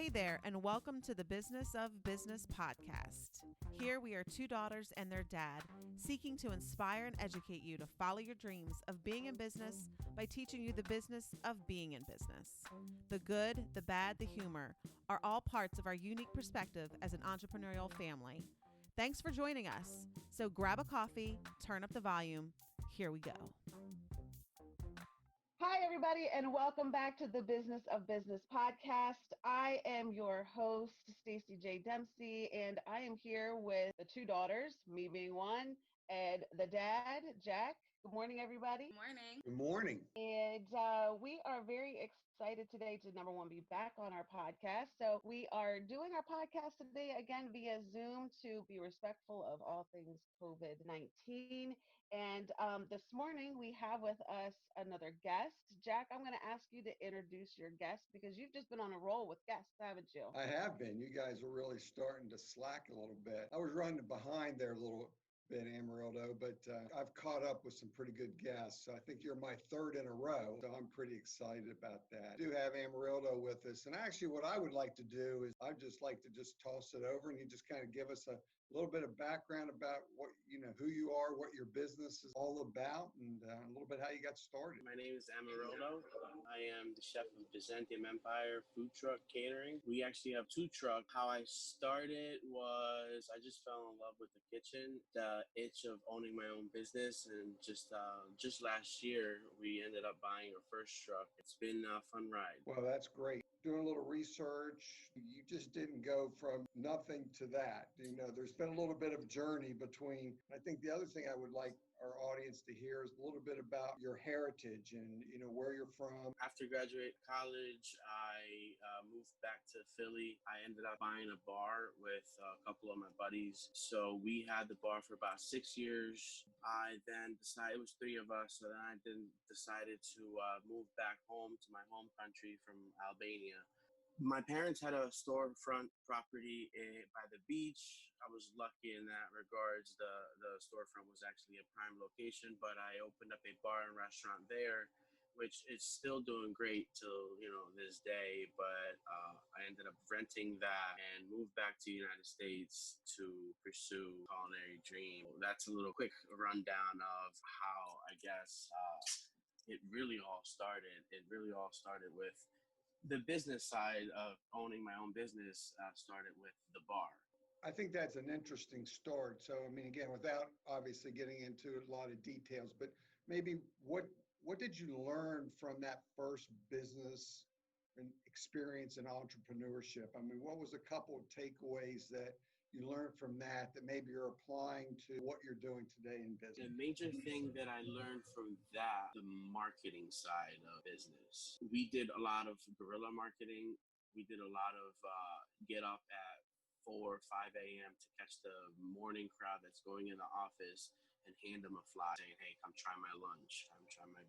Hey there, and welcome to the Business of Business podcast. Here we are two daughters and their dad, seeking to inspire and educate you to follow your dreams of being in business by teaching you the business of being in business. The good, the bad, the humor are all parts of our unique perspective as an entrepreneurial family. Thanks for joining us. So grab a coffee, turn up the volume. Here we go. Hi, everybody, and welcome back to the Business of Business podcast. I am your host, Stacey J. Dempsey, and I am here with the two daughters, me being one, and the dad, Jack. Good morning, everybody. Good morning. Good morning. And we are very excited today to, number one, be back on our podcast. So we are doing our podcast today, again, via Zoom to be respectful of all things COVID-19. And this morning we have with us another guest. Jack, I'm going to ask you to introduce your guest because you've just been on a roll with guests, haven't you? I have been. You guys are really starting to slack a little bit. I was running behind there a little bit, Amarildo, but I've caught up with some pretty good guests. So I think you're my third in a row. So I'm pretty excited about that. I do have Amarildo with us. And actually what I would like to do is I'd just like to just toss it over and you just kind of give us a little bit of background about what, who you are, what your business is all about, and a little bit how you got started. My name is Amarildo. I am the chef of Byz.Empire food truck catering. We actually have two trucks. How I started was I just fell in love with the kitchen, the itch of owning my own business, and just last year we ended up buying our first truck. It's been a fun ride. Well, that's great. Doing a little research, you just didn't go from nothing to that. There's been a little bit of journey between. I think the other thing I would like our audience to hear is a little bit about your heritage and, where you're from. After graduating college, I moved back to Philly. I ended up buying a bar with a couple of my buddies. So we had the bar for about 6 years. I then decided, it was three of us, so then I decided to move back home to my home country from Albania. My parents had a storefront property by the beach. I was lucky in that regards. The storefront was actually a prime location, but I opened up a bar and restaurant there, which is still doing great till, this day. But I ended up renting that and moved back to the United States to pursue culinary dream. That's a little quick rundown of how, I guess, it really all started. It really all started with the business side of owning my own business. Started with the bar. I think that's an interesting start. So, again, without obviously getting into a lot of details, but maybe what did you learn from that first business and experience in entrepreneurship? What was a couple of takeaways that you learned from that maybe you're applying to what you're doing today in business? The major thing that I learned from that, the marketing side of business. We did a lot of guerrilla marketing. We did a lot of get up at 4 or 5 a.m. to catch the morning crowd that's going in the office and hand them a flyer saying, hey, come try my lunch. Come try my,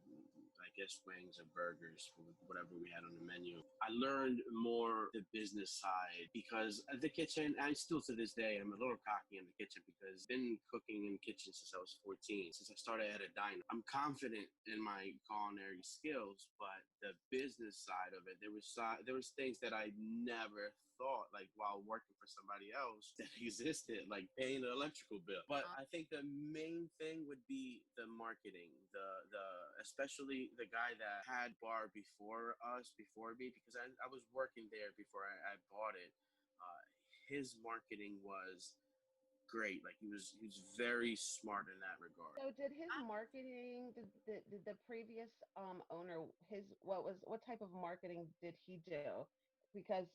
wings or burgers, whatever we had on the menu. I learned more the business side because at the kitchen, I still to this day, I'm a little cocky in the kitchen because I've been cooking in kitchens since I was 14, since I started at a diner. I'm confident in my culinary skills, but the business side of it, there was things that I never thought, like while working for somebody else, that existed, like paying an electrical bill. But I think the main thing would be the marketing, the especially the guy that had bar before me, because I was working there before I bought it. His marketing was great. Like he was very smart in that regard. So did his marketing, did the previous owner, what type of marketing did he do? Because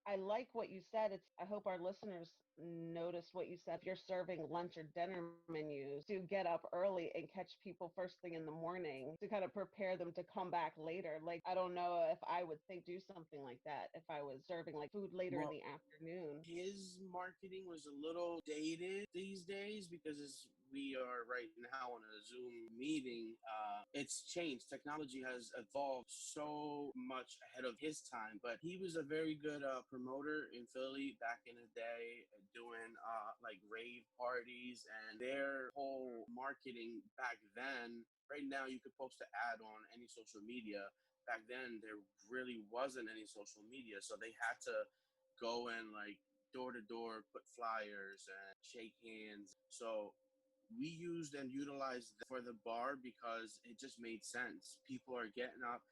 I like what you said. I hope our listeners noticed what you said. If you're serving lunch or dinner menus, to get up early and catch people first thing in the morning to kind of prepare them to come back later. Like, I don't know if I would do something like that if I was serving like food later in the afternoon. His marketing was a little dated these days because we are right now on a Zoom meeting. It's changed. Technology has evolved so much ahead of his time, but he was a very good promoter in Philly back in the day, doing like rave parties, and their whole marketing back then. Right now, you could post an ad on any social media. back then there really wasn't any social media, so they had to go and like door to door, put flyers and shake hands. So we used and utilized for the bar because it just made sense. People are getting up,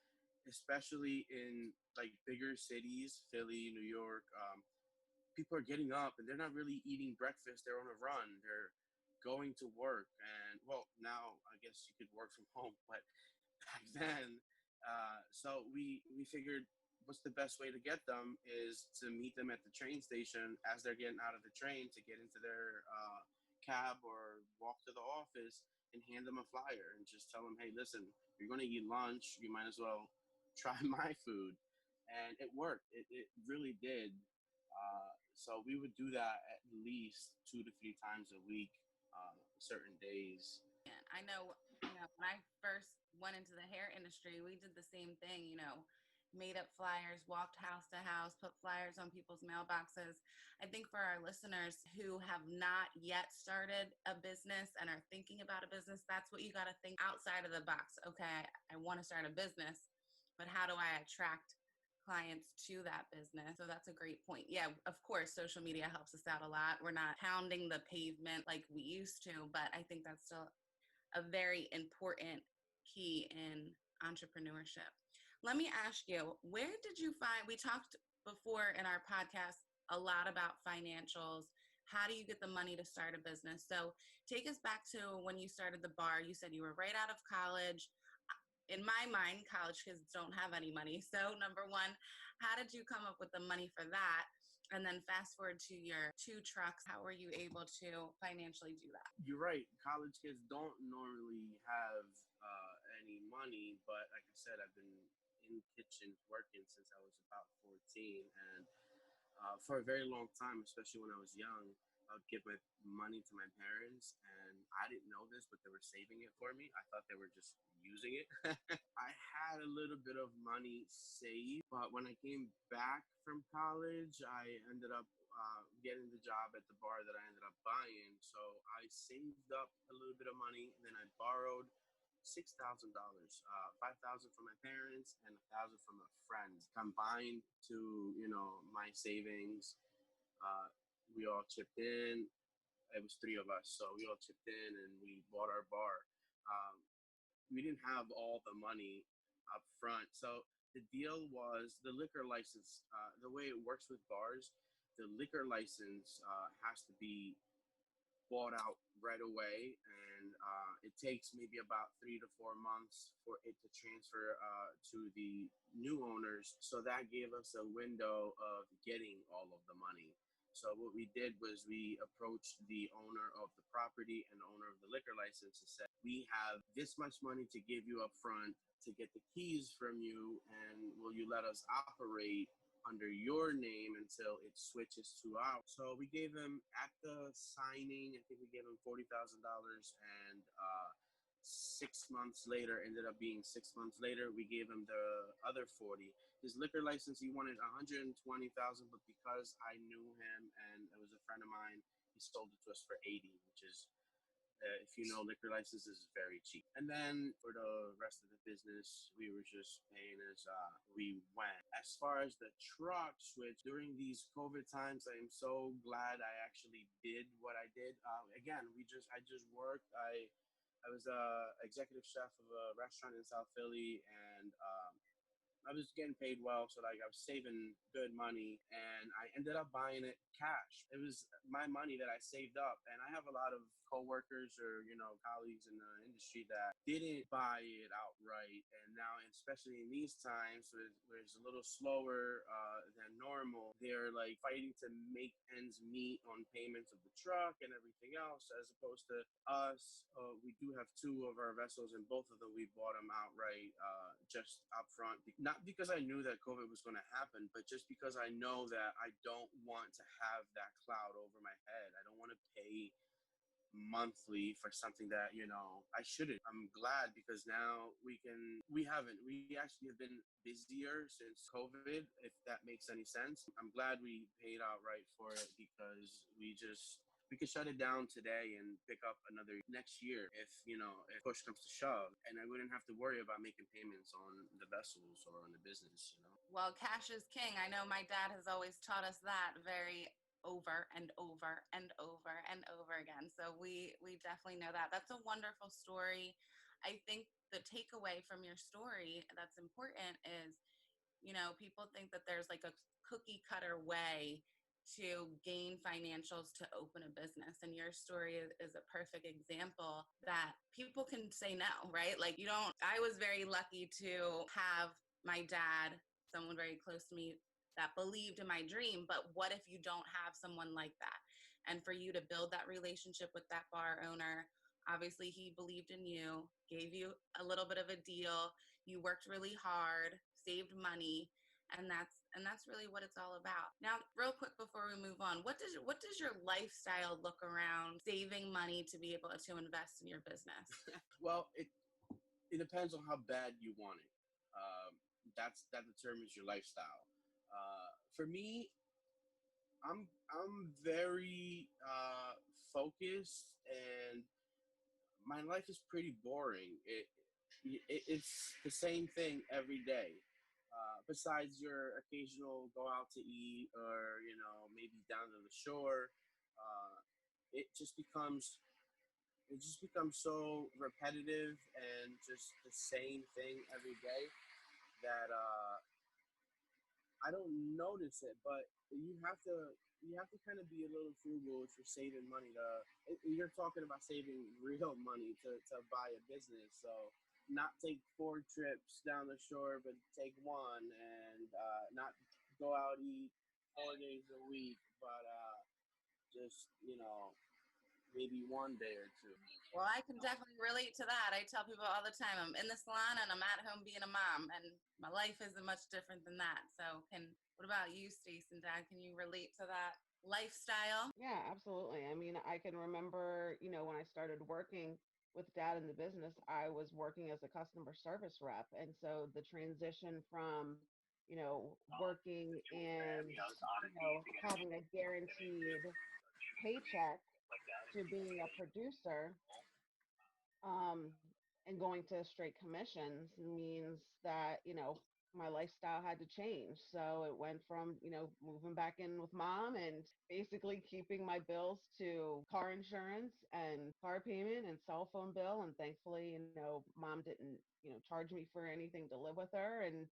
especially in like bigger cities, Philly, New York. People are getting up and they're not really eating breakfast. They're on a run. They're going to work, and well, now I guess you could work from home, but back then, so we figured what's the best way to get them is to meet them at the train station as they're getting out of the train to get into their cab or walk to the office and hand them a flyer and just tell them, hey, listen, you're going to eat lunch, you might as well try my food. And it worked. It really did. So we would do that at least 2 to 3 times a week, certain days. And I know, when I first went into the hair industry, we did the same thing, made up flyers, walked house to house, put flyers on people's mailboxes. I think for our listeners who have not yet started a business and are thinking about a business, that's what you got to think outside of the box. Okay, I want to start a business, but how do I attract clients to that business? So that's a great point. Yeah, of course, social media helps us out a lot. We're not pounding the pavement like we used to, but I think that's still a very important key in entrepreneurship. Let me ask you, where did you find, we talked before in our podcast a lot about financials. How do you get the money to start a business? So take us back to when you started the bar. You said you were right out of college. In my mind, college kids don't have any money. So number one, how did you come up with the money for that? And then fast forward to your 2 trucks. How were you able to financially do that? You're right. College kids don't normally have any money, but like I said, I've been in kitchens working since I was about 14. And for a very long time, especially when I was young, I would give my money to my parents, and I didn't know this, but they were saving it for me. I thought they were just using it. I had a little bit of money saved, but when I came back from college, I ended up getting the job at the bar that I ended up buying. So I saved up a little bit of money, and then I borrowed $6,000, 5,000 from my parents and 1,000 from a friend, combined to my savings. We all chipped in. It was 3 of us, so we all chipped in and we bought our bar. We didn't have all the money up front, so the deal was the liquor license. The way it works with bars, the liquor license has to be bought out right away, and it takes maybe about 3 to 4 months for it to transfer to the new owners. So that gave us a window of getting all of the money. So what we did was we approached the owner of the property and the owner of the liquor license and said, we have this much money to give you up front to get the keys from you, and will you let us operate under your name until it switches to ours? So we gave him, at the signing, I think we gave him $40,000, and 6 months later, ended up being 6 months later, we gave him the other 40. His liquor license, he wanted 120,000, but because I knew him and it was a friend of mine, he sold it to us for 80, which is, if you know, liquor license is very cheap. And then for the rest of the business, we were just paying as we went. As far as the truck switch, during these COVID times, I am so glad I actually did what I did. Again, I just worked. I was a executive chef of a restaurant in South Philly, and I was getting paid well, so like I was saving good money, and I ended up buying it cash. It was my money that I saved up, and I have a lot of coworkers or colleagues in the industry that didn't buy it outright, and now, especially in these times where it's a little slower than normal, they're like fighting to make ends meet on payments of the truck and everything else, as opposed to us. We do have 2 of our vessels, and both of them we bought them outright, just up front. Not because I knew that COVID was going to happen, but just because I know that I don't want to have that cloud over my head. I don't want to pay monthly for something that I shouldn't. I'm glad because now we actually have been busier since COVID, if that makes any sense. I'm glad we paid outright for it because we could shut it down today and pick up another next year if, if push comes to shove, and I wouldn't have to worry about making payments on the vessels or on the business. Well, cash is king. I know my dad has always taught us that very over and over and over and over again. So we definitely know that. That's a wonderful story. I think the takeaway from your story that's important is, people think that there's like a cookie cutter way to gain financials to open a business. And your story is a perfect example that people can say no, right? Like I was very lucky to have my dad, someone very close to me, that believed in my dream. But what if you don't have someone like that? And for you to build that relationship with that bar owner, obviously he believed in you, gave you a little bit of a deal. You worked really hard, saved money, and that's really what it's all about. Now, real quick before we move on, what does your lifestyle look around saving money to be able to invest in your business? Well, it depends on how bad you want it. That determines your lifestyle. For me, I'm very focused, and my life is pretty boring. It's the same thing every day. Besides your occasional go out to eat, or maybe down to the shore, it just becomes so repetitive and just the same thing every day that I don't notice it. But you have to kind of be a little frugal if you're saving money. You're talking about saving real money to buy a business. So not take 4 trips down the shore, but take one, and not go out eat 4 days a week, but just maybe one day or two. Well, I can definitely relate to that. I tell people all the time, I'm in the salon and I'm at home being a mom, and my life isn't much different than that. So what about you, Stace and Dad? Can you relate to that lifestyle? Yeah, absolutely. I mean, I can remember, when I started working with Dad in the business, I was working as a customer service rep. And so the transition from, working and, having a guaranteed paycheck to being a producer, um, and going to straight commissions means that, my lifestyle had to change. So it went from, moving back in with mom and basically keeping my bills to car insurance and car payment and cell phone bill. And thankfully, mom didn't, charge me for anything to live with her. And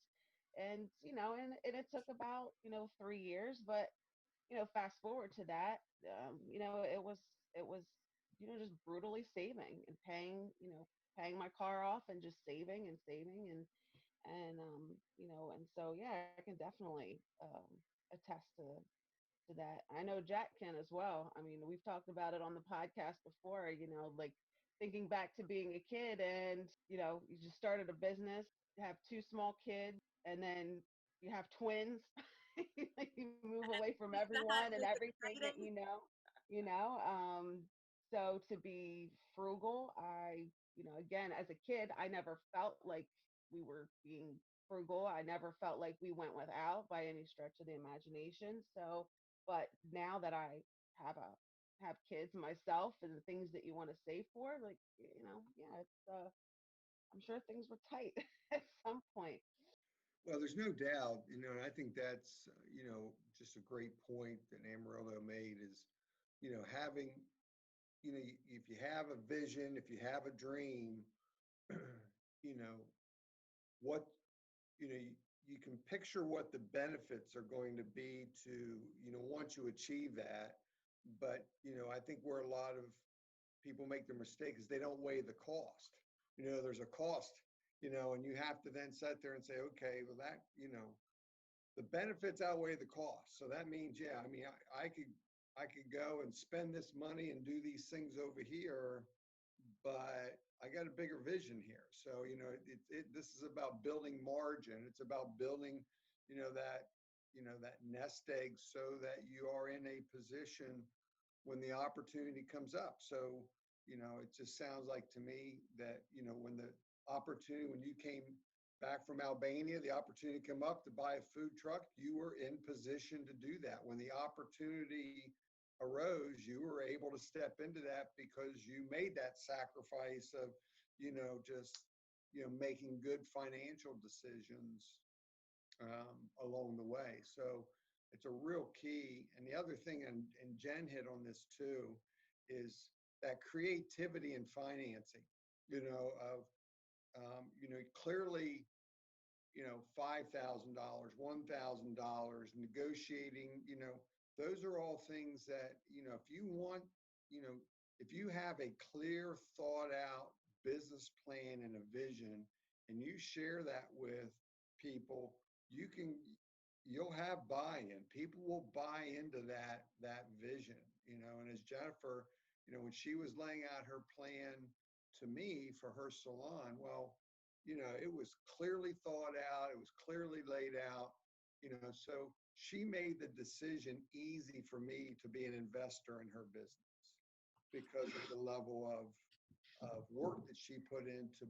it took about, 3 years, but fast forward to that, it was, just brutally saving and paying my car off and just saving and saving and so yeah, I can definitely attest to that. I know Jack can as well. I mean, we've talked about it on the podcast before. Like thinking back to being a kid, and you just started a business, you have 2 small kids, and then you have twins. You move away from everyone and It's everything that exciting. you know. So to be frugal, again, as a kid, I never felt like we were being frugal. I never felt like we went without by any stretch of the imagination. So, but now that I have have kids myself, and the things that you want to save for, like, yeah, it's I'm sure things were tight at some point. Well, there's no doubt, and I think that's, just a great point that Amarillo made is, having, if you have a vision, if you have a dream, you know, what, you can picture what the benefits are going to be to, once you achieve that. But, I think where a lot of people make their mistake is they don't weigh the cost. There's a cost, and you have to then sit there and say, okay, well that, the benefits outweigh the cost. So that means, yeah, I mean, I could go and spend this money and do these things over here, but I got a bigger vision here. So, this is about building margin. It's about building, that nest egg so that you are in a position when the opportunity comes up. So, it just sounds like to me that, when you came back from Albania, the opportunity come up to buy a food truck, you were in position to do that. When the opportunity arose, you were able to step into that because you made that sacrifice of, just, making good financial decisions along the way. So it's a real key. And the other thing, and Jen hit on this too, is that creativity in financing, of, clearly, $5,000, $1,000, negotiating, those are all things that, if you want, if you have a clear, thought out business plan and a vision, and you share that with people, you'll have buy-in. People will buy into that vision, and as Jennifer, when she was laying out her plan to me for her salon, well, it was clearly thought out, it was clearly laid out, so she made the decision easy for me to be an investor in her business because of the level of work that she put into,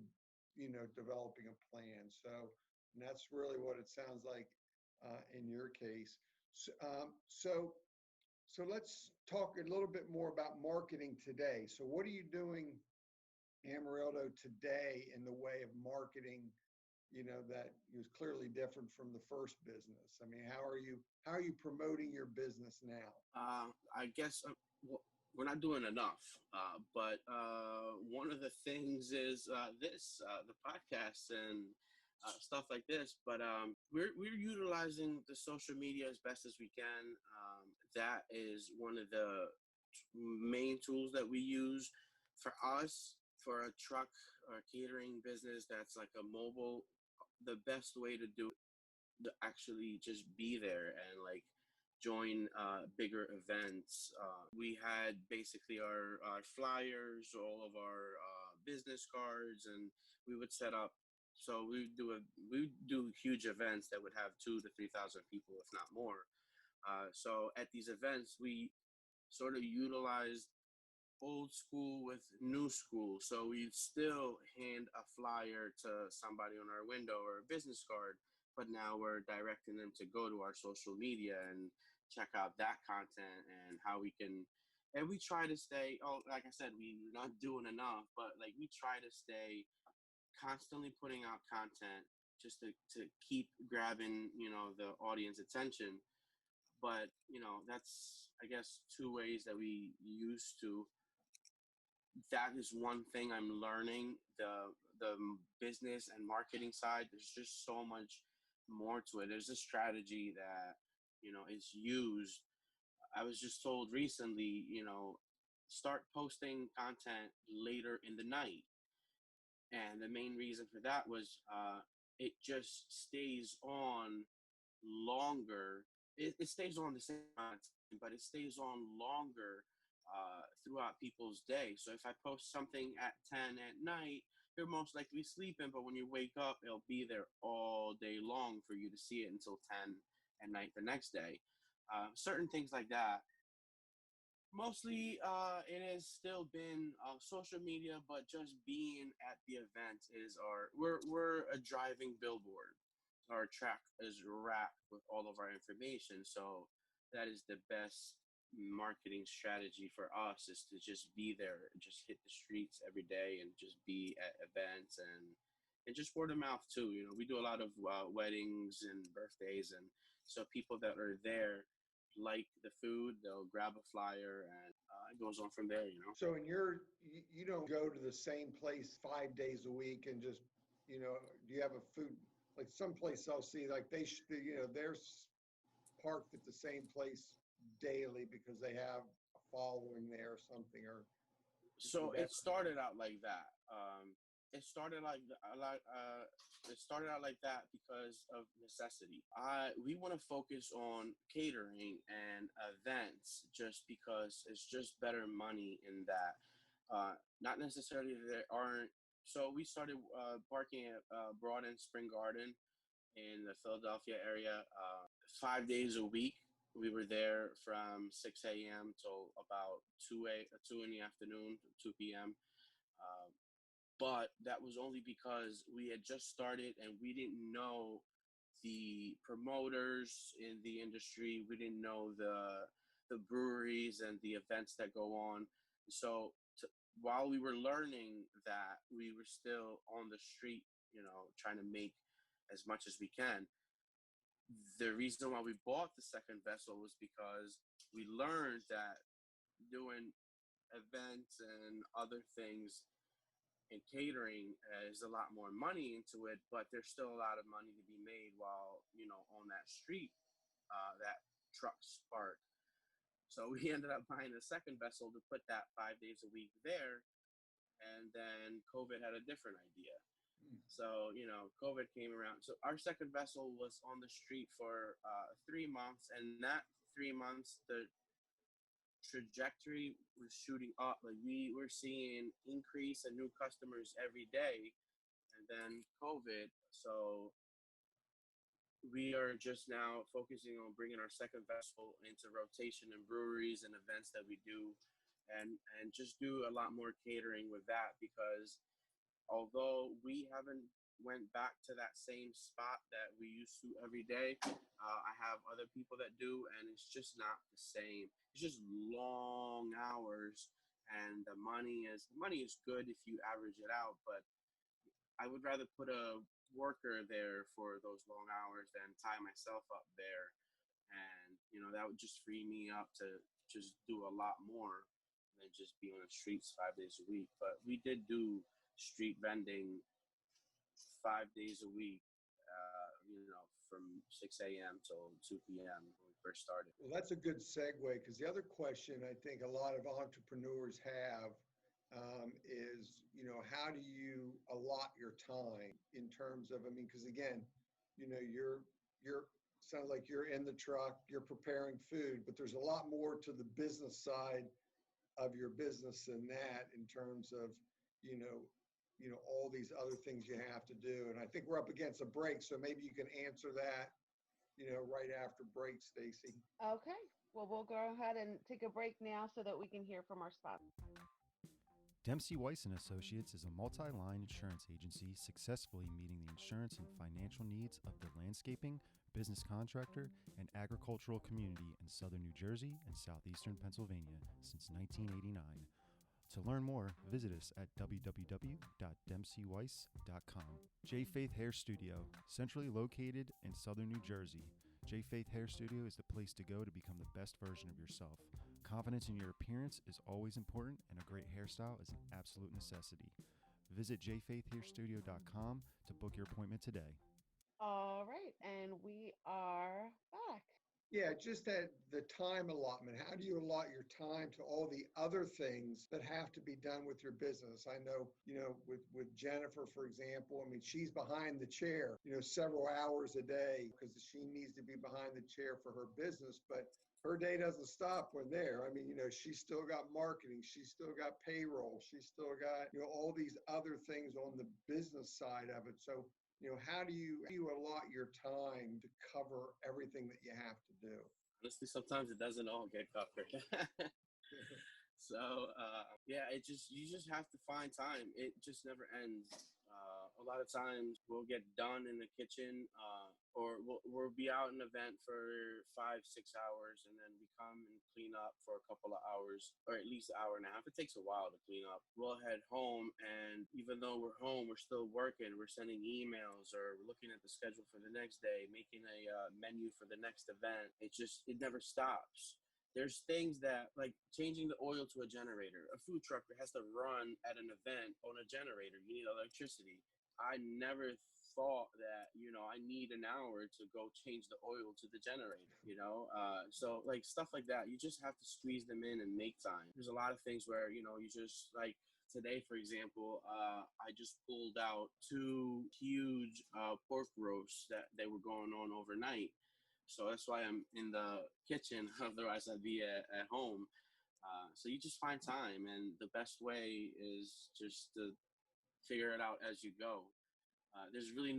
developing a plan. So, and that's really what it sounds like in your case. So let's talk a little bit more about marketing today. So what are you doing, Amarildo, today in the way of marketing, that was clearly different from the first business? I mean, how are you promoting your business now? I guess we're not doing enough, but one of the things is the podcast and stuff like this. But we're utilizing the social media as best as we can. That is one of the main tools that we use for us. For a truck or catering business that's like a mobile, the best way to do it, to actually just be there and like join bigger events. We had basically our flyers, all of our business cards, and we would set up. So we do huge events that would have 2,000 to 3,000 people, if not more. So at these events, we sort of utilized old school with new school. So we still hand a flyer to somebody on our window or a business card, but now we're directing them to go to our social media and check out that content and how we can. And we try to stay, like I said, we're not doing enough, but like we try to stay constantly putting out content just to keep grabbing, the audience attention. But, that's, I guess, two ways that we used to. That is one thing I'm learning, the business and marketing side. There's just so much more to it. There's a strategy that, is used. I was just told recently, start posting content later in the night. And the main reason for that was it just stays on longer. It stays on the same amount of time, but it stays on longer throughout people's day. So if I post something at 10 at night, you're most likely sleeping, but when you wake up, it'll be there all day long for you to see it until 10 at night the next day. Certain things like that. Mostly, it has still been social media, but just being at the event is we're a driving billboard. Our track is wrapped with all of our information, so that is the best marketing strategy for us, is to just be there, just hit the streets every day and just be at events and just word of mouth too. We do a lot of weddings and birthdays, and so people that are there like the food, they'll grab a flyer, and it goes on from there. So you don't go to the same place 5 days a week and just, do you have a food, like someplace I'll see, like they're parked at the same place daily because they have a following there or something, or so it started out like that. It started out like that because of necessity. We want to focus on catering and events just because it's just better money in that. Not necessarily there aren't. So we started parking at Broad and Spring Garden in the Philadelphia area 5 days a week. We were there from 6 a.m. till about 2 in the afternoon, 2 p.m. But that was only because we had just started and we didn't know the promoters in the industry. We didn't know the breweries and the events that go on. So while we were learning that, we were still on the street, trying to make as much as we can. The reason why we bought the second vessel was because we learned that doing events and other things and catering is a lot more money into it, but there's still a lot of money to be made while, on that street, that truck spark. So we ended up buying a second vessel to put that 5 days a week there. And then COVID had a different idea. So, COVID came around. So our second vessel was on the street for 3 months. And that 3 months, the trajectory was shooting up. Like we were seeing increase in new customers every day. And then COVID. So we are just now focusing on bringing our second vessel into rotation in breweries and events that we do, and just do a lot more catering with that, because although we haven't went back to that same spot that we used to every day, I have other people that do, and it's just not the same. It's just long hours, and the money is good if you average it out, but I would rather put a worker there for those long hours than tie myself up there. And, that would just free me up to just do a lot more than just be on the streets 5 days a week. But we did do street vending 5 days a week, from 6 a.m. till 2 p.m. when we first started. Well, that's a good segue, because the other question I think a lot of entrepreneurs have is, how do you allot your time in terms of, because again, you're sounds like you're in the truck, you're preparing food, but there's a lot more to the business side of your business than that, in terms of, all these other things you have to do. And I think we're up against a break, so maybe you can answer that, right after break, Stacy. Okay. Well, we'll go ahead and take a break now so that we can hear from our sponsor. Dempsey Weiss & Associates is a multi-line insurance agency successfully meeting the insurance and financial needs of the landscaping, business contractor, and agricultural community in southern New Jersey and southeastern Pennsylvania since 1989. To learn more, visit us at www.dempseyweiss.com. J.Faith Hair Studio, centrally located in southern New Jersey. J.Faith Hair Studio is the place to go to become the best version of yourself. Confidence in your appearance is always important, and a great hairstyle is an absolute necessity. Visit jfaithhairstudio.com to book your appointment today. All right, and we are back. Yeah, just that the time allotment. How do you allot your time to all the other things that have to be done with your business? I know, with Jennifer, for example, she's behind the chair, several hours a day, because she needs to be behind the chair for her business, but her day doesn't stop when there. She's still got marketing, she's still got payroll, she's still got, all these other things on the business side of it. So, how do you allot your time to cover everything that you have to do? Honestly, sometimes it doesn't all get covered. So, you just have to find time. It just never ends. A lot of times we'll get done in the kitchen, or we'll be out in an event for 5-6 hours, and then we come and clean up for a couple of hours, or at least an hour and a half. It takes a while to clean up. We'll head home, and even though we're home, we're still working. We're sending emails, or we're looking at the schedule for the next day, making a menu for the next event. It never stops. There's things that, like changing the oil to a generator. A food truck that has to run at an event on a generator. You need electricity. I never thought that, I need an hour to go change the oil to the generator, so like stuff like that, you just have to squeeze them in and make time. There's a lot of things where, you just, like today, for example, I just pulled out 2 huge pork roasts that they were going on overnight. So that's why I'm in the kitchen. Otherwise, I'd be at home. So you just find time, and the best way is just to figure it out as you go. There's really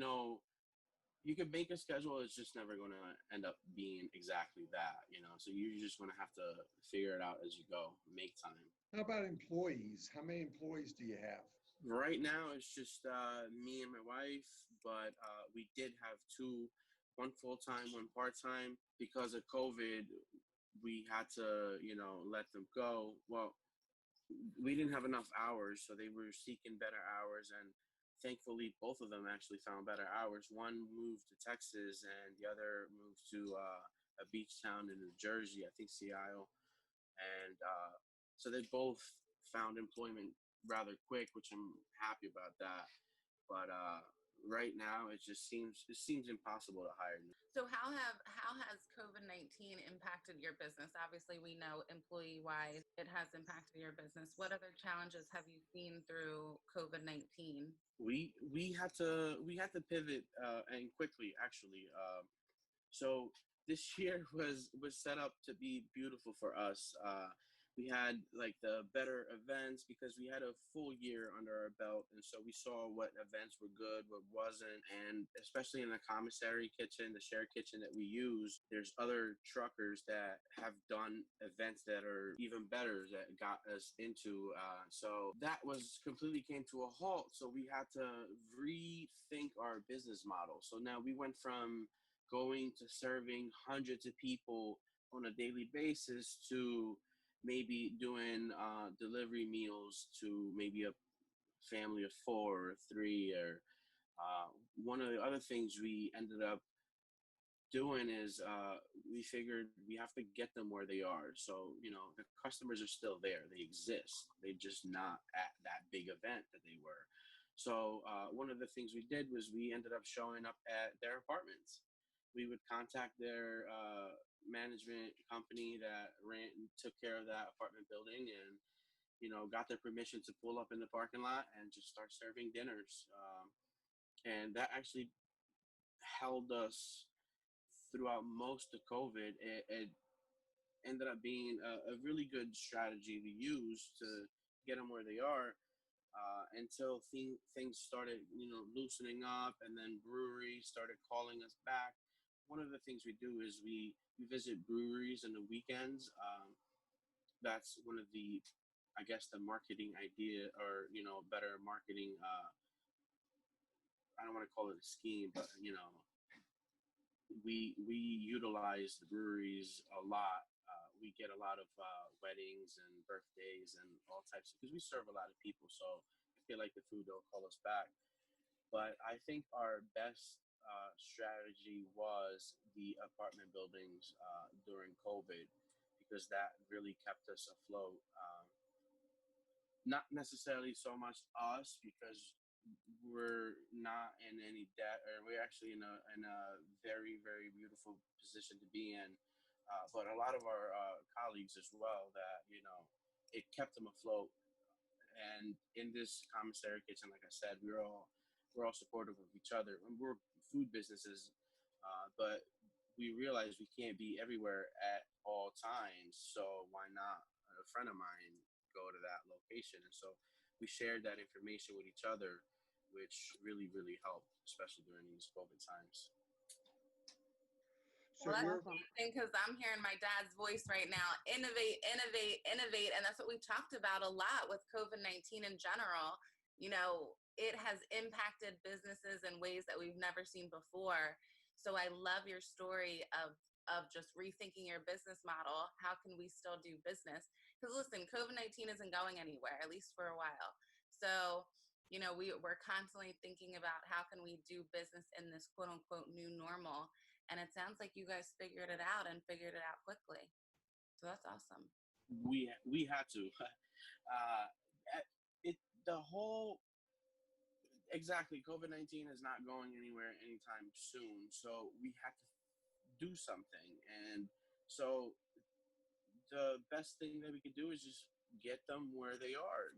you can make a schedule. It's just never going to end up being exactly that, So you're just going to have to figure it out as you go, make time. How about employees? How many employees do you have? Right now, it's just me and my wife, but we did have 2, one full-time, one part-time. Because of COVID, we had to, let them go. Well, we didn't have enough hours, so they were seeking better hours, and thankfully both of them actually found better hours. One moved to Texas and the other moved to a beach town in New Jersey, I think Seattle. And so they both found employment rather quick, which I'm happy about that. But right now it seems impossible to hire. So how has COVID-19 impacted your business? Obviously, we know employee wise it has impacted your business. What other challenges have you seen through COVID-19? We had to pivot and quickly, actually. So this year was set up to be beautiful for us. We had like the better events because we had a full year under our belt, and so we saw what events were good, what wasn't, and especially in the commissary kitchen, the shared kitchen that we use, there's other truckers that have done events that are even better that got us into. So that was completely came to a halt. So we had to rethink our business model. So now we went from going to serving hundreds of people on a daily basis to maybe doing delivery meals to maybe a family of four or three. Or one of the other things we ended up doing is we figured we have to get them where they are. So, the customers are still there. They exist. They're just not at that big event that they were. So one of the things we did was we ended up showing up at their apartments. We would contact their management company that took care of that apartment building, and got their permission to pull up in the parking lot and just start serving dinners. And that actually held us throughout most of COVID. It ended up being a really good strategy to use to get them where they are, until things started, loosening up, and then breweries started calling us back. One of the things we do is we visit breweries on the weekends. That's one of the, I guess, the marketing idea, or better marketing. I don't want to call it a scheme, but we utilize the breweries a lot. We get a lot of weddings and birthdays and all types, because we serve a lot of people. So I feel like the food will call us back. But I think our best strategy was the apartment buildings during COVID, because that really kept us afloat. Not necessarily so much us, because we're not in any debt, or we're actually in a very, very beautiful position to be in. But a lot of our colleagues as well, that it kept them afloat. And in this commissary kitchen, like I said, we're all supportive of each other. And we're food businesses, but we realize we can't be everywhere at all times. So why not? A friend of mine go to that location, and so we shared that information with each other, which really, really helped, especially during these COVID times. So Well, you're that's amazing, because I'm hearing my dad's voice right now. Innovate, innovate, innovate. And that's what we talked about a lot with COVID-19 in general. It has impacted businesses in ways that we've never seen before. So I love your story of just rethinking your business model. How can we still do business? Because listen, COVID-19 isn't going anywhere, at least for a while. So, we're constantly thinking about how can we do business in this quote unquote new normal. And it sounds like you guys figured it out, and figured it out quickly. So that's awesome. We had to. It the whole exactly COVID-19 is not going anywhere anytime soon. So we had to do something, and so the best thing that we could do is just get them where they are.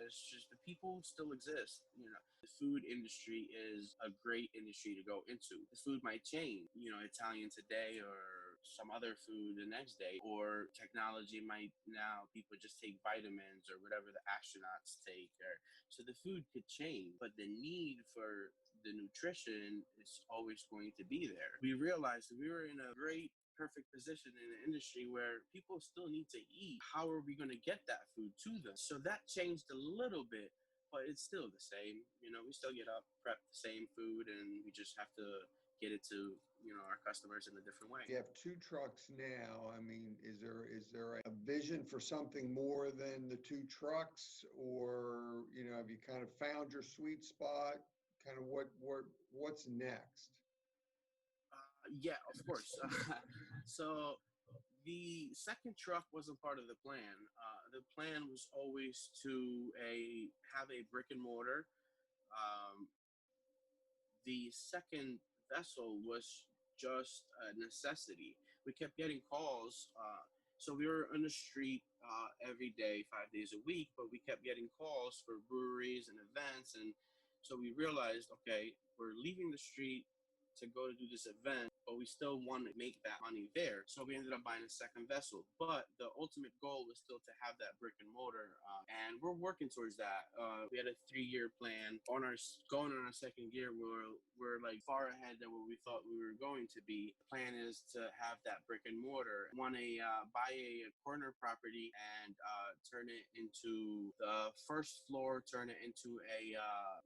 It's just the people still exist. The food industry is a great industry to go into. The food might change, Italian today or some other food the next day, or technology might, now people just take vitamins or whatever the astronauts take, or so the food could change, but the need for the nutrition is always going to be there. We realized that we were in a great perfect position in an industry where people still need to eat. How are we going to get that food to them? So that changed a little bit, but it's still the same. We still get up, prep the same food, and we just have to get it to our customers in a different way. You have 2 trucks now. I mean, is there a vision for something more than the 2 trucks, or have you kind of found your sweet spot? Kind of what's next? Yeah, of course. So the second truck wasn't part of the plan. The plan was always to have a brick and mortar. Um, the second vessel was just a necessity. We kept getting calls. So we were on the street every day, 5 days a week, but we kept getting calls for breweries and events. And so we realized, okay, we're leaving the street to go to do this event, but we still want to make that money there. So we ended up buying a second vessel. But the ultimate goal was still to have that brick and mortar, and we're working towards that. We had a 3-year plan. Going on our second year, we're like far ahead than what we thought we were going to be. The plan is to have that brick and mortar. Want to buy a corner property and turn it into the first floor, turn it into a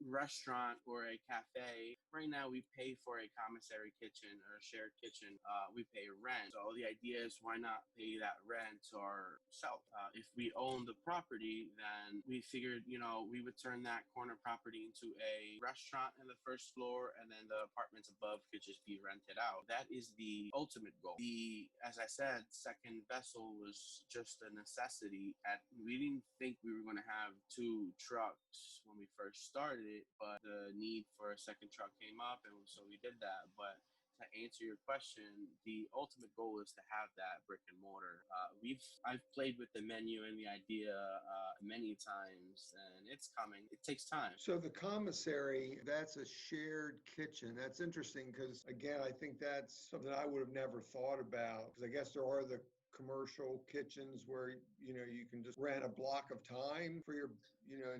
restaurant or a cafe. Right now, we pay for a commissary kitchen or a shared kitchen. We pay rent. So the idea is, why not pay that rent to ourselves? If we own the property, then we figured, we would turn that corner property into a restaurant in the first floor, and then the apartments above could just be rented out. That is the ultimate goal. As I said, second vessel was just a necessity. We didn't think we were going to have 2 trucks when we first started it, but the need for a second truck came up, and so we did that. But to answer your question, the ultimate goal is to have that brick and mortar. I've played with the menu and the idea many times, and it's coming. It takes time. So the commissary, that's a shared kitchen. That's interesting because, again, I think that's something I would have never thought about, because I guess there are the commercial kitchens where you can just rent a block of time for your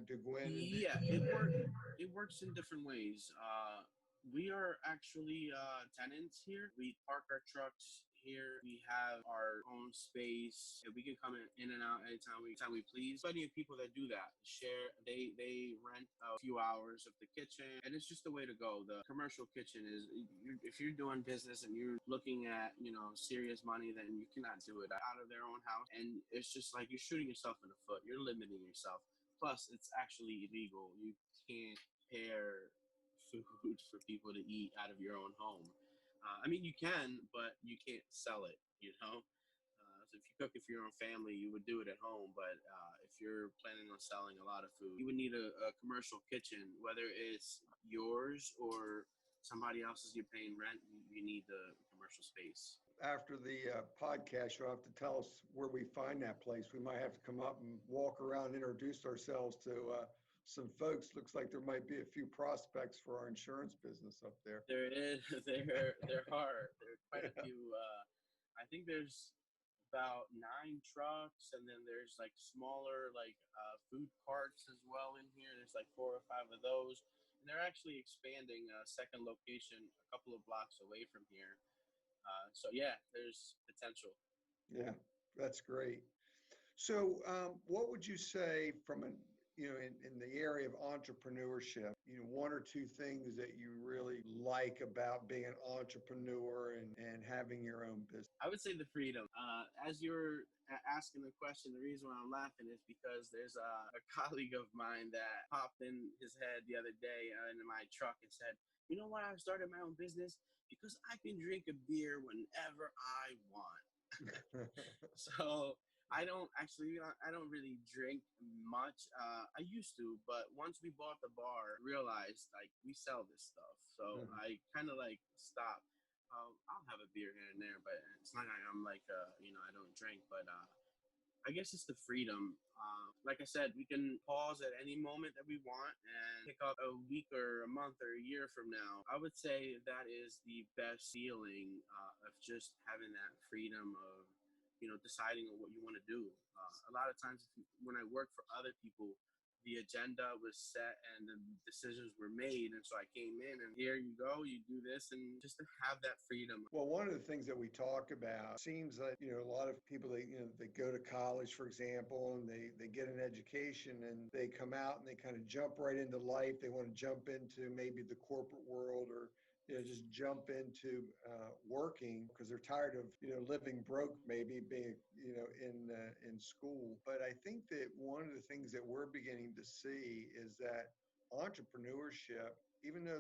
to go in. Yeah, it works in different ways. We are actually tenants here. We park our trucks here. We have our own space. We can come in and out anytime we please. Plenty of people that do that. They rent a few hours of the kitchen, and it's just the way to go. The commercial kitchen is, if you're doing business and you're looking at serious money, then you cannot do it out of their own house. And it's just like you're shooting yourself in the foot. You're limiting yourself. Plus, it's actually illegal. You can't pair food for people to eat out of your own home. I mean, you can, but you can't sell it, So if you cook it for your own family, you would do it at home. But if you're planning on selling a lot of food, you would need a commercial kitchen, whether it's yours or somebody else's you're paying rent. You need the commercial space. After the podcast, you'll have to tell us where we find that place. We might have to come up and walk around, introduce ourselves to some folks. Looks like there might be a few prospects for our insurance business up there. There is. There are quite a few. I think there's about 9 trucks, and then there's like smaller food carts as well in here. There's like 4 or 5 of those, and they're actually expanding a second location a couple of blocks away from here. So yeah, there's potential. Yeah, that's great. So what would you say from in the area of entrepreneurship, 1 or 2 things that you really like about being an entrepreneur and having your own business? I would say the freedom. As you're asking the question, the reason why I'm laughing is because there's a colleague of mine that popped in his head the other day in my truck and said, "You know why I started my own business? Because I can drink a beer whenever I want." So I don't really drink much. I used to, but once we bought the bar, realized we sell this stuff. So I kind of stopped. I'll have a beer here and there, but it's not like I'm I don't drink. But I guess it's the freedom. Like I said, we can pause at any moment that we want and pick up a week or a month or a year from now. I would say that is the best feeling of just having that freedom of deciding on what you want to do. A lot of times when I work for other people, the agenda was set and the decisions were made. And so I came in and here you go, you do this, and just to have that freedom. Well, one of the things that we talk about seems like, a lot of people, they go to college, for example, and they get an education and they come out and they kind of jump right into life. They want to jump into maybe the corporate world or just jump into working because they're tired of, living broke, maybe being, in school. But I think that one of the things that we're beginning to see is that entrepreneurship, even though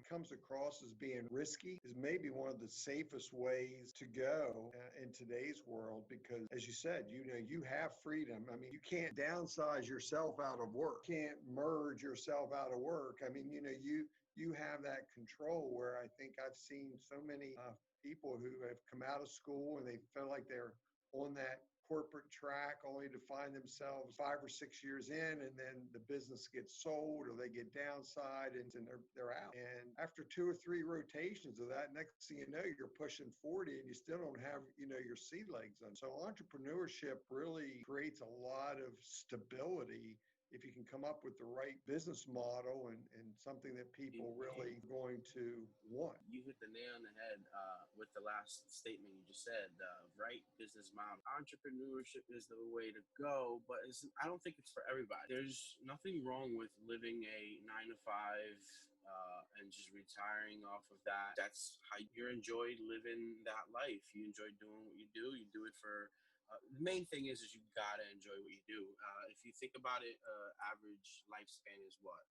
comes across as being risky, is maybe one of the safest ways to go in today's world, because as you said, you have freedom. I mean, you can't downsize yourself out of work, can't merge yourself out of work. I mean, you have that control, where I think I've seen so many people who have come out of school and they feel like they're on that corporate track, only to find themselves 5 or 6 years in, and then the business gets sold or they get downside and they're out. And after 2 or 3 rotations of that, next thing you know, you're pushing 40 and you still don't have, your sea legs on. So entrepreneurship really creates a lot of stability if you can come up with the right business model and something that people really going to want. You hit the nail on the head with the last statement you just said, the right business model. Entrepreneurship is the way to go, but I don't think it's for everybody. There's nothing wrong with living a 9 to 5 and just retiring off of that. That's how you enjoy living that life. You enjoy doing what you do. You do it for the main thing is you gotta enjoy what you do. If you think about it, average lifespan is what,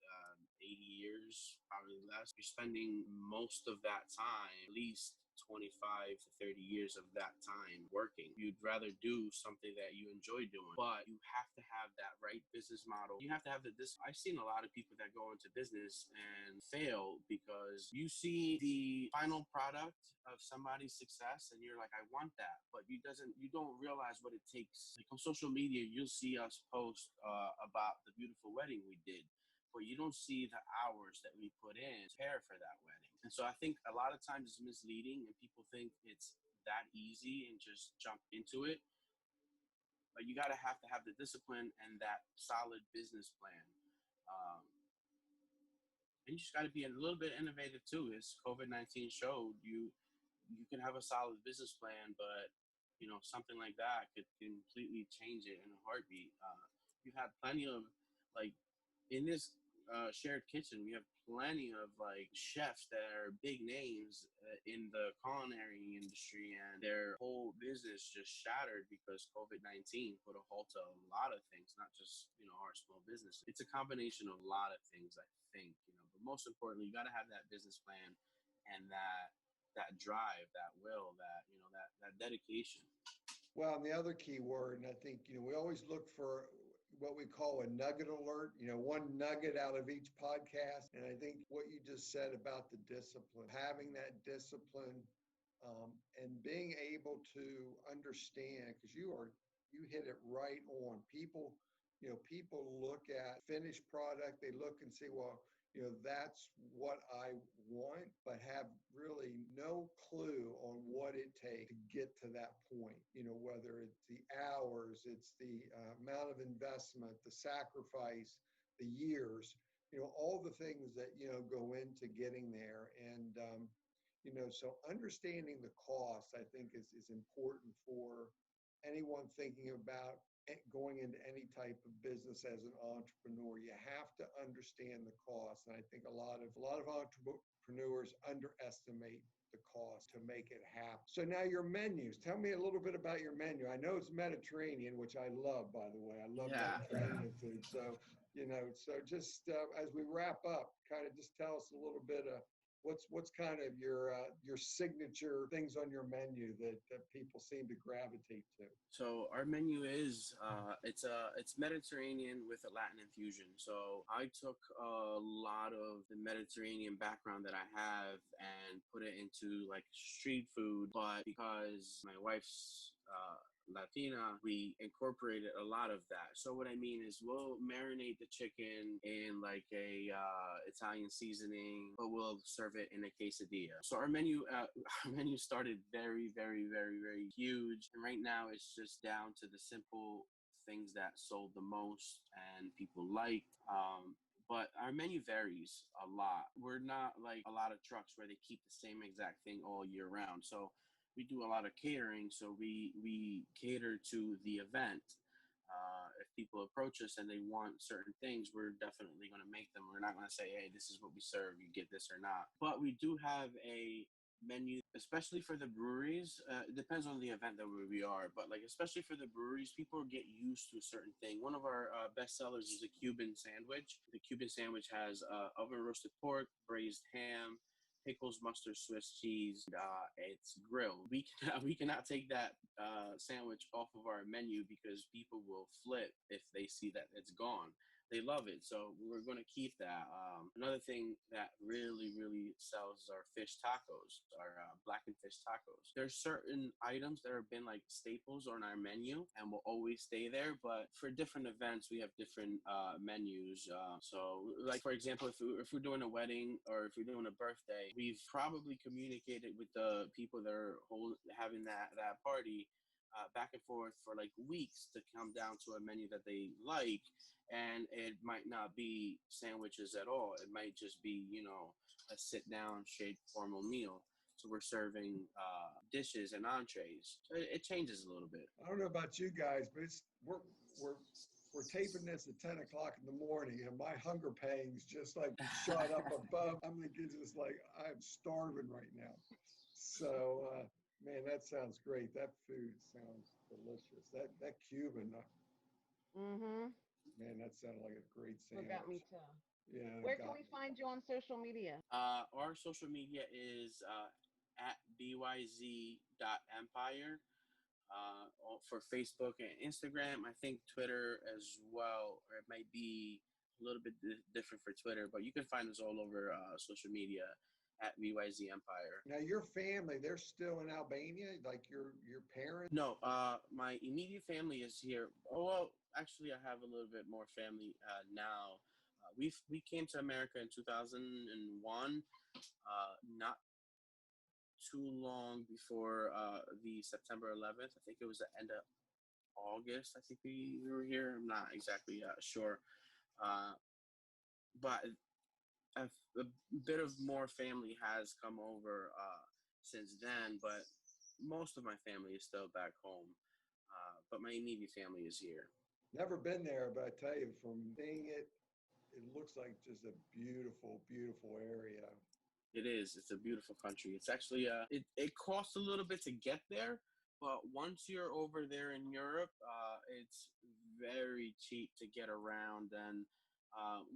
80 years, probably less. You're spending most of that time, at least 25 to 30 years of that time working. You'd rather do something that you enjoy doing, but you have to have that right business model. You have to have I've seen a lot of people that go into business and fail because you see the final product of somebody's success and you're like, I want that, but you don't realize what it takes. Like on social media, you'll see us post about the beautiful wedding we did, but you don't see the hours that we put in to prepare for that wedding. And so I think a lot of times it's misleading and people think it's that easy and just jump into it. But you gotta have the discipline and that solid business plan. And you just gotta be a little bit innovative too. As COVID-19 showed, you can have a solid business plan, but something like that could completely change it in a heartbeat. You have plenty of, like, in this shared kitchen, we have plenty of like chefs that are big names in the culinary industry, and their whole business just shattered because COVID-19 put a halt to a lot of things, not just our small business. It's a combination of a lot of things, I think. But most importantly, you got to have that business plan and that drive, that will, that dedication. Well, and the other key word, and I think we always look for what we call a nugget alert, one nugget out of each podcast. And I think what you just said about the discipline, having that discipline, and being able to understand, because you hit it right on. People look at finished product, they look and say, well, that's what I want, but have really no clue on what it takes to get to that point. Whether it's the hours, it's the amount of investment, the sacrifice, the years, all the things that, go into getting there. And, so understanding the cost, I think is important for anyone thinking about going into any type of business as an entrepreneur. You have to understand the cost. And I think a lot of entrepreneurs underestimate the cost to make it happen. So now your menus, tell me a little bit about your menu. I know it's Mediterranean, which I love, by the way. I love Mediterranean food. So, so just as we wrap up, kind of just tell us a little bit of what's kind of your signature things on your menu that people seem to gravitate to. So our menu is it's Mediterranean with a Latin infusion. So I took a lot of the Mediterranean background that I have and put it into like street food, but because my wife's Latina, we incorporated a lot of that. So what I mean is we'll marinate the chicken in like a Italian seasoning, but we'll serve it in a quesadilla. So our menu started very, very, very, very huge, and right now it's just down to the simple things that sold the most and people liked. But our menu varies a lot. We're not like a lot of trucks where they keep the same exact thing all year round. So we do a lot of catering, so we cater to the event. if people approach us and they want certain things, we're definitely going to make them. We're not going to say, hey, this is what we serve, you get this or not. But we do have a menu, especially for the breweries. It depends on the event that we are, but like especially for the breweries, people get used to a certain thing. One of our best sellers is a Cuban sandwich. The Cuban sandwich has oven roasted pork, braised ham, pickles, mustard, Swiss cheese. It's grilled. We cannot take that sandwich off of our menu because people will flip if they see that it's gone. They love it, so we're going to keep that. Another thing that really, really sells is our fish tacos, our blackened fish tacos. There's certain items that have been like staples on our menu and will always stay there, but for different events, we have different menus. So, like for example, if we're doing a wedding or if we're doing a birthday, we've probably communicated with the people that are having that party back and forth for like weeks to come down to a menu that they like. And it might not be sandwiches at all. It might just be, a sit-down, shaped, formal meal. So we're serving dishes and entrees. So it changes a little bit. I don't know about you guys, but we're taping this at 10 o'clock in the morning, and my hunger pangs just like shot up above. I'm thinking just like I'm starving right now. So, man, that sounds great. That food sounds delicious. That Cuban. Mm-hmm. Man, that sounded like a great sandwich. Got me too. Yeah. Where can we find you on social media? Our social media is at Byz.Empire for Facebook and Instagram. I think Twitter as well, or it might be a little bit different for Twitter, but you can find us all over social media at ByzEmpire. Now, your family, they're still in Albania, like your parents? No, my immediate family is here. Oh, well, actually, I have a little bit more family now. We came to America in 2001, not too long before the September 11th. I think it was the end of August. I think we were here. I'm not exactly sure, but a bit of more family has come over since then, but most of my family is still back home. But my immediate family is here. Never been there, but I tell you, from seeing it, it looks like just a beautiful, beautiful area. It is. It's a beautiful country. It's actually it costs a little bit to get there, but once you're over there in Europe, it's very cheap to get around. And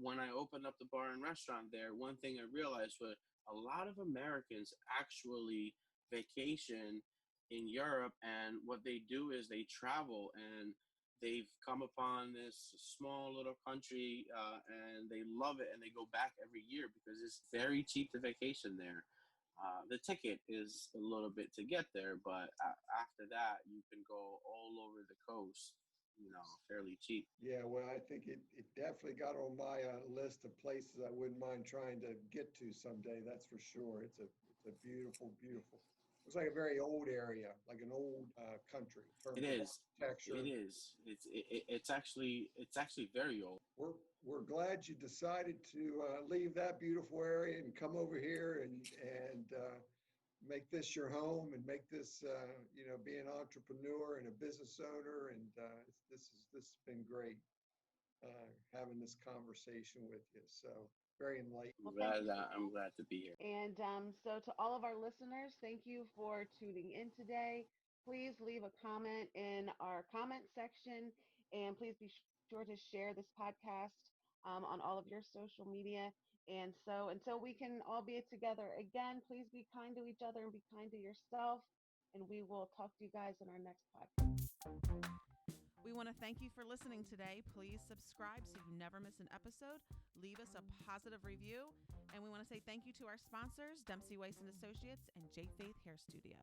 when I opened up the bar and restaurant there, one thing I realized was a lot of Americans actually vacation in Europe, and what they do is they travel, and they've come upon this small little country and they love it, and they go back every year because it's very cheap to vacation there. The ticket is a little bit to get there, but after that, you can go all over the coast, fairly cheap. Yeah, well, I think it definitely got on my list of places I wouldn't mind trying to get to someday. That's for sure. It's a beautiful, beautiful. It's like a very old area, like an old country. It is. Architecture. It is. It's actually very old. We're glad you decided to leave that beautiful area and come over here and make this your home and make this be an entrepreneur and a business owner. And this has been great having this conversation with you. So. Very enlightening. I'm glad to be here. And so to all of our listeners, thank you for tuning in today. Please leave a comment in our comment section, and please be sure to share this podcast on all of your social media. And so until we can all be together again, please be kind to each other and be kind to yourself. And we will talk to you guys in our next podcast. We want to thank you for listening today. Please subscribe so you never miss an episode. Leave us a positive review. And we want to say thank you to our sponsors, Dempsey Weiss & Associates and J.Faith Hair Studio.